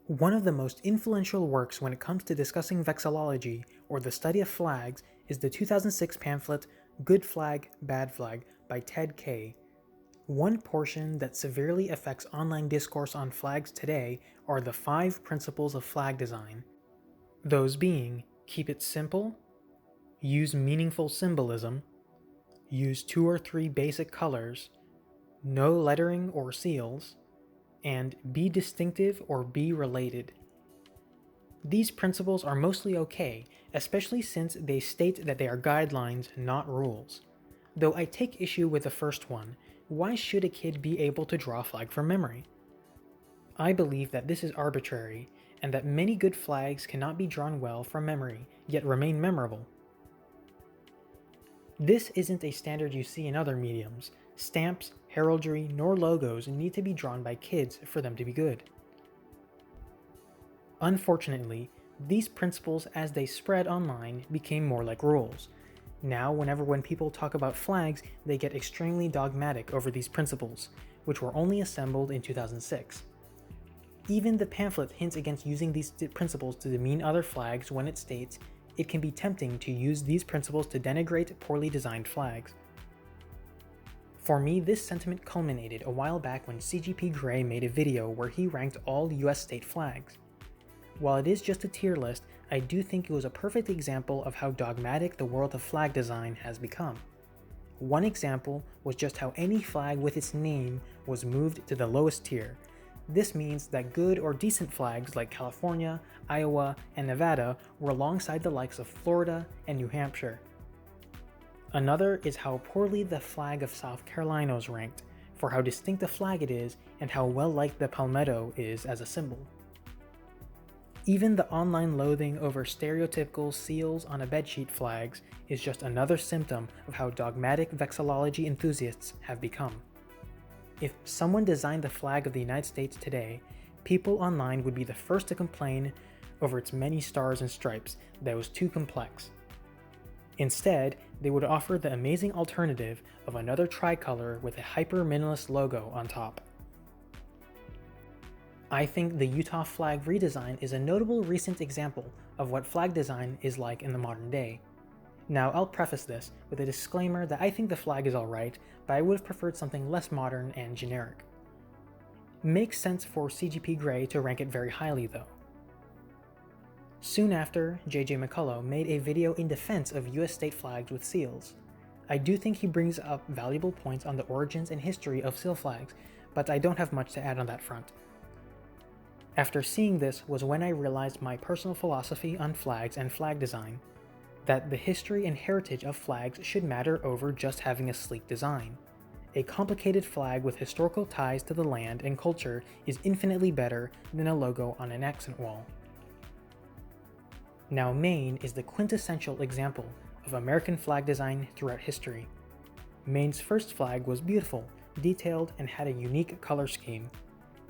One of the most influential works when it comes to discussing vexillology, or the study of flags, is the 2006 pamphlet Good Flag, Bad Flag by Ted Kaye. One portion that severely affects online discourse on flags today are the 5 principles of flag design. Those being, keep it simple, use meaningful symbolism, use 2 or 3 basic colors, no lettering or seals, and be distinctive or be related. These principles are mostly okay, especially since they state that they are guidelines, not rules. Though I take issue with the first one, why should a kid be able to draw a flag from memory? I believe that this is arbitrary, and that many good flags cannot be drawn well from memory, yet remain memorable. This isn't a standard you see in other mediums. Stamps, heraldry, nor logos need to be drawn by kids for them to be good. Unfortunately, these principles as they spread online became more like rules. Now, when people talk about flags, they get extremely dogmatic over these principles, which were only assembled in 2006. Even the pamphlet hints against using these principles to demean other flags when it states it can be tempting to use these principles to denigrate poorly designed flags. For me, this sentiment culminated a while back when CGP Grey made a video where he ranked all US state flags. While it is just a tier list, I do think it was a perfect example of how dogmatic the world of flag design has become. One example was just how any flag with its name was moved to the lowest tier. This means that good or decent flags like California, Iowa, and Nevada were alongside the likes of Florida and New Hampshire. Another is how poorly the flag of South Carolina was ranked, for how distinct a flag it is and how well liked the palmetto is as a symbol. Even the online loathing over stereotypical seals on a bedsheet flags is just another symptom of how dogmatic vexillology enthusiasts have become. If someone designed the flag of the United States today, people online would be the first to complain over its many stars and stripes that it was too complex. Instead, they would offer the amazing alternative of another tricolor with a hyper-minimalist logo on top. I think the Utah flag redesign is a notable recent example of what flag design is like in the modern day. Now, I'll preface this with a disclaimer that I think the flag is alright, but I would have preferred something less modern and generic. Makes sense for CGP Grey to rank it very highly though. Soon after, J.J McCullough made a video in defense of US state flags with seals. I do think he brings up valuable points on the origins and history of seal flags, but I don't have much to add on that front. After seeing this was when I realized my personal philosophy on flags and flag design, that the history and heritage of flags should matter over just having a sleek design. A complicated flag with historical ties to the land and culture is infinitely better than a logo on an accent wall. Now, Maine is the quintessential example of American flag design throughout history. Maine's first flag was beautiful, detailed, and had a unique color scheme,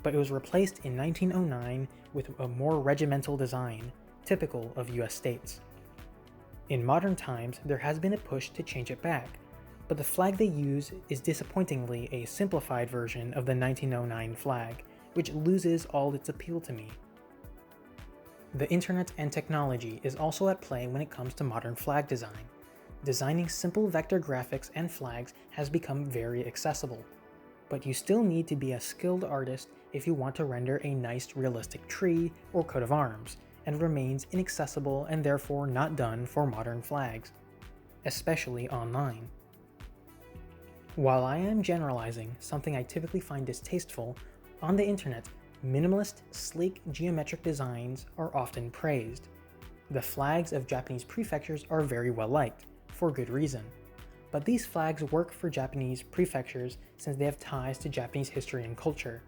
but it was replaced in 1909 with a more regimental design, typical of US states. In modern times, there has been a push to change it back, but the flag they use is disappointingly a simplified version of the 1909 flag, which loses all its appeal to me. The internet and technology is also at play when it comes to modern flag design. Designing simple vector graphics and flags has become very accessible, but you still need to be a skilled artist if you want to render a nice realistic tree or coat of arms, and remains inaccessible and therefore not done for modern flags, especially online. While I am generalizing something I typically find distasteful, on the internet, minimalist, sleek geometric designs are often praised. The flags of Japanese prefectures are very well liked, for good reason. But these flags work for Japanese prefectures since they have ties to Japanese history and culture,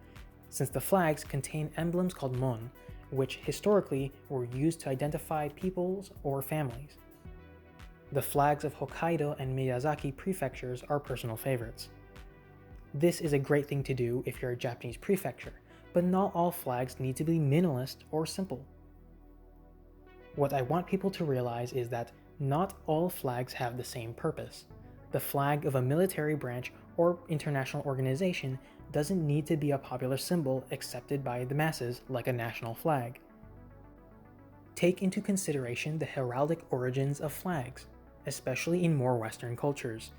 since the flags contain emblems called mon, which historically were used to identify peoples or families. The flags of Hokkaido and Miyazaki prefectures are personal favorites. This is a great thing to do if you're a Japanese prefecture, but not all flags need to be minimalist or simple. What I want people to realize is that not all flags have the same purpose. The flag of a military branch or international organization doesn't need to be a popular symbol accepted by the masses like a national flag. Take into consideration the heraldic origins of flags, especially in more Western cultures.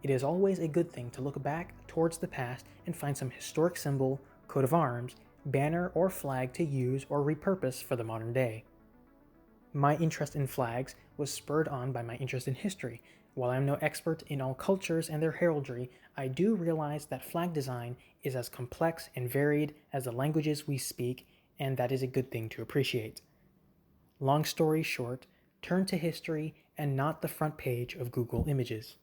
It is always a good thing to look back towards the past and find some historic symbol, coat of arms, banner, or flag to use or repurpose for the modern day. My interest in flags was spurred on by my interest in history. While I'm no expert in all cultures and their heraldry, I do realize that flag design is as complex and varied as the languages we speak, and that is a good thing to appreciate. Long story short, turn to history and not the front page of Google Images.